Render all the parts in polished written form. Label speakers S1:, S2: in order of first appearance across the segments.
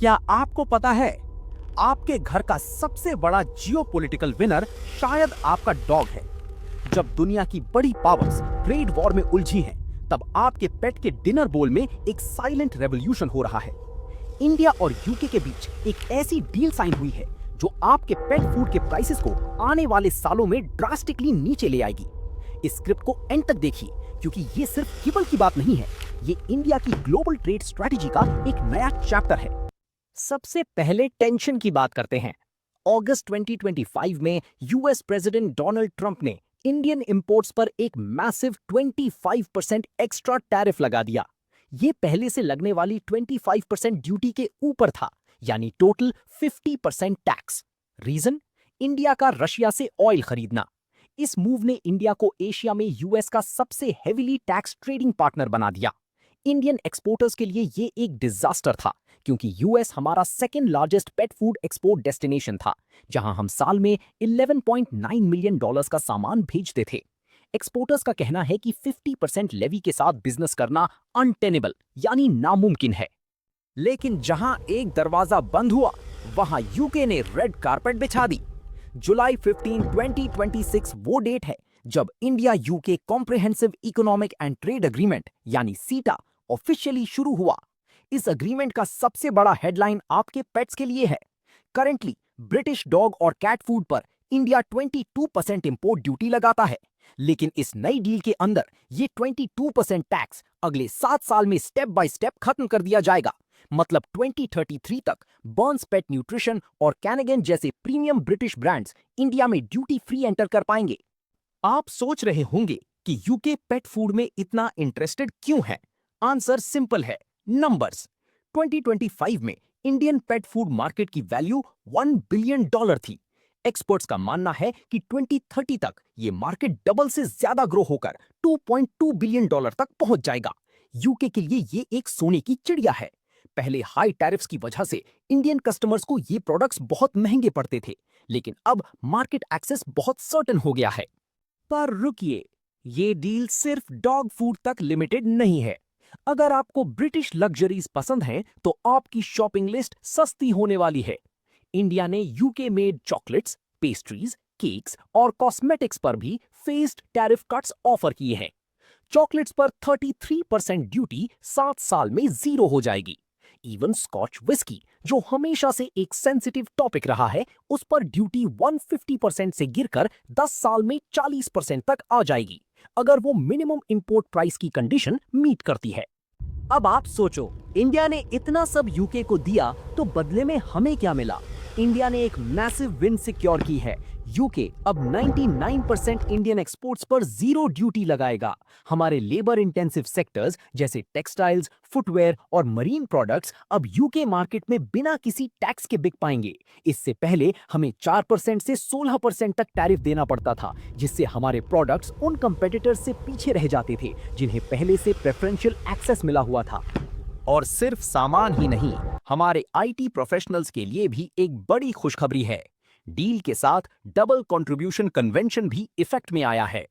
S1: क्या आपको पता है, आपके घर का सबसे बड़ा जियोपॉलिटिकल विनर शायद आपका डॉग है। जब दुनिया की बड़ी पावर्स ट्रेड वॉर में उलझी हैं, तब आपके पेट के डिनर बोल में एक साइलेंट रेवोल्यूशन हो रहा है। इंडिया और यूके के बीच एक ऐसी डील साइन हुई है जो आपके पेट फूड के प्राइसेस को आने वाले सालों में ड्रास्टिकली नीचे ले आएगी। इस स्क्रिप्ट को एंड तक देखिए, क्योंकि ये सिर्फ केवल की बात नहीं है, ये इंडिया की ग्लोबल ट्रेड स्ट्रेटजी का एक नया चैप्टर है। सबसे पहले टेंशन की बात करते हैं। अगस्त 2025 में यूएस प्रेसिडेंट डोनाल्ड ट्रंप ने इंडियन इंपोर्ट्स पर एक मैसिव 25% एक्स्ट्रा टैरिफ लगा दिया। ये पहले से लगने वाली 25% ड्यूटी के ऊपर था, यानी टोटल 50% टैक्स। रीजन? इंडिया का रशिया से ऑयल खरीदना। इस मूव ने इंडिया को एशिया में यूएस का सबसे हेवीली टैक्स ट्रेडिंग पार्टनर बना दिया। इंडियन एक्सपोर्टर्स के लिए ये एक डिजास्टर था, क्योंकि यूएस हमारा second largest pet food export destination था, जहां हम साल में $11.9 मिलियन का सामान भेजते थे। एक्सपोर्टर्स का कहना है कि 50% लेवी के साथ बिजनेस करना अनटेनेबल यानी नामुमकिन है। लेकिन जहां एक दरवाजा बंद हुआ, वहां यूके ने रेड कारपेट बिछा दी। जुलाई 15, 2026 वो डेट है जब India UK comprehensive economic and trade agreement यानी सीटा ऑफिशियली शुरू हुआ। इस एग्रीमेंट का सबसे बड़ा हेडलाइन आपके पेट्स के लिए है। करंटली ब्रिटिश डॉग और कैट फूड पर इंडिया 22% इंपोर्ट ड्यूटी लगाता है, लेकिन इस नई डील के अंदर ये 22% टैक्स अगले 7 साल में स्टेप बाय स्टेप खत्म कर दिया जाएगा। मतलब 2033 तक बर्न्स पेट न्यूट्रिशन और कैनेगन जैसे प्रीमियम ब्रिटिश ब्रांड्स इंडिया में ड्यूटी फ्री एंटर कर पाएंगे। आप सोच रहे होंगे कि यूके पेट फूड में इतना इंटरेस्टेड क्यों है? आंसर सिंपल है, नंबर्स। 2025 में इंडियन पेट फूड मार्केट की वैल्यू $1 बिलियन थी। एक्सपर्ट्स का मानना है कि 2030 तक ये मार्केट डबल से ज्यादा ग्रो होकर $2.2 बिलियन तक पहुंच जाएगा। यूके के लिए ये एक सोने की चिड़िया है। पहले हाई टैरिफ्स की वजह से इंडियन कस्टमर्स को ये प्रोडक्ट्स बहुत महंगे पड़ते थे, लेकिन अब मार्केट एक्सेस बहुत सर्टेन हो गया है। पर रुकिए, ये डील सिर्फ डॉग फूड तक लिमिटेड नहीं है। अगर आपको ब्रिटिश लग्जरीज पसंद हैं, तो आपकी शॉपिंग लिस्ट सस्ती होने वाली है। इंडिया ने UK made chocolates, pastries, cakes और कॉस्मेटिक्स पर भी फेस्ड टैरिफ कट्स ऑफर किए हैं। चॉकलेट्स पर 33% ड्यूटी 7 साल में 0 हो जाएगी। इवन स्कॉच विस्की, जो हमेशा से एक सेंसिटिव टॉपिक रहा है, उस पर ड्यूटी 150% से गिरकर 10 साल में 40% तक आ जाएगी, अगर वो मिनिमम इंपोर्ट प्राइस की कंडीशन मीट करती है। अब आप सोचो, इंडिया ने इतना सब यूके को दिया, तो बदले में हमें क्या मिला? इंडिया ने एक मैसिव विन सिक्योर की है। यूके अब 99% इंडियन एक्सपोर्ट्स पर 0 ड्यूटी लगाएगा। हमारे लेबर इंटेंसिव सेक्टर्स जैसे टेक्सटाइल्स, फुटवेयर और मरीन प्रोडक्ट्स अब यूके मार्केट में बिना किसी टैक्स के बिक पाएंगे। इससे पहले हमें 4% से 16% तक टैरिफ देना पड़ता था, जिससे हमारे प्रोडक्ट्स उन कंपेटिटर्स से पीछे रह जाते थे जिन्हें पहले से प्रेफरेंशियल एक्सेस मिला हुआ था। और सिर्फ सामान ही नहीं, हमारे आईटी प्रोफेशनल्स के लिए भी एक बड़ी खुशखबरी है। डील के साथ डबल कंट्रीब्यूशन कन्वेंशन भी इफेक्ट में आया है।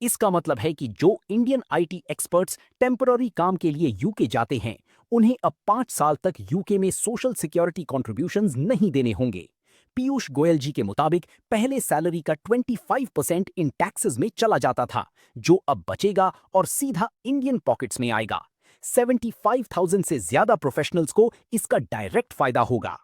S1: इसका मतलब है कि जो इंडियन आईटी एक्सपर्ट्स टेम्पररी काम के लिए यूके जाते हैं, उन्हें अब 5 साल तक यूके में सोशल सिक्योरिटी कॉन्ट्रीब्यूशंस नहीं देने होंगे। पीयूष गोयल जी के मुताबिक पहले सैलरी का 25% इन टैक्सेस में चला जाता था, जो अब बचेगा और सीधा इंडियन पॉकेट्स में आएगा। 75,000 से ज्यादा प्रोफेशनल्स को इसका डायरेक्ट फायदा होगा।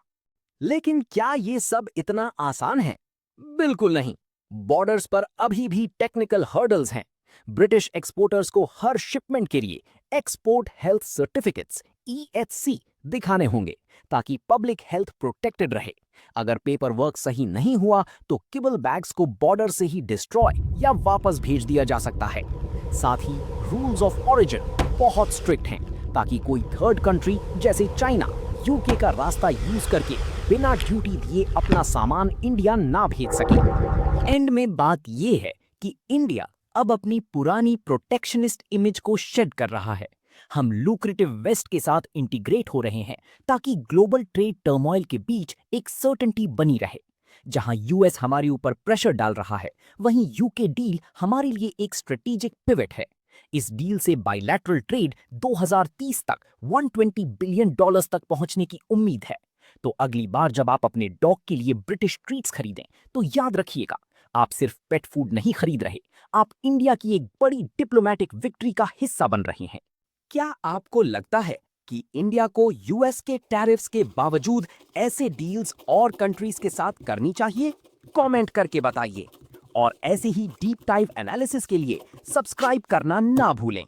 S1: लेकिन क्या ये सब इतना आसान है? बिल्कुल नहीं। बॉर्डर्स पर अभी भी टेक्निकल हर्डल्स हैं। ब्रिटिश एक्सपोर्टर्स को हर शिपमेंट के लिए एक्सपोर्ट हेल्थ सर्टिफिकेट्स EHC दिखाने होंगे, ताकि पब्लिक हेल्थ प्रोटेक्टेड रहे। अगर पेपर वर्क सही नहीं हुआ, तो किबल बैग्स को बॉर्डर से ही डिस्ट्रॉय या वापस भेज दिया जा सकता है। साथ ही रूल्स ऑफ ओरिजिन बहुत स्ट्रिक्ट हैं, ताकि कोई थर्ड कंट्री जैसे चाइना यूके का रास्ता यूज करके बिना ड्यूटी दिए अपना सामान इंडिया ना भेज सके। एंड में बात ये है कि इंडिया अब अपनी पुरानी प्रोटेक्शनिस्ट इमेज को शेड कर रहा है। हम लुक्रेटिव वेस्ट के साथ इंटीग्रेट हो रहे हैं, ताकि ग्लोबल ट्रेड टर्मोइल के बीच एक सर्टेनिटी बनी रहे। जहां यूएस हमारे ऊपर प्रेशर डाल रहा है, वहीं यूके डील हमारे लिए एक स्ट्रेटेजिक पिवट है। इस डील से बाइलैटरल ट्रेड 2030 तक $120 बिलियन तक पहुंचने की उम्मीद है।
S2: तो अगली बार जब आप अपने डॉग के लिए ब्रिटिश ट्रीट्स खरीदें तो याद रखिएगा, आप सिर्फ पेट फूड नहीं खरीद रहे, आप इंडिया की एक बड़ी डिप्लोमेटिक विक्ट्री का हिस्सा बन रहे हैं।
S1: क्या आपको लगता है कि इंडिया को यूएस के टैरिफ्स के बावजूद ऐसे डील्स और कंट्रीज के साथ करनी चाहिए? कमेंट करके बताइए। और ऐसे ही डीप डाइव एनालिसिस के लिए सब्सक्राइब करना ना भूलें।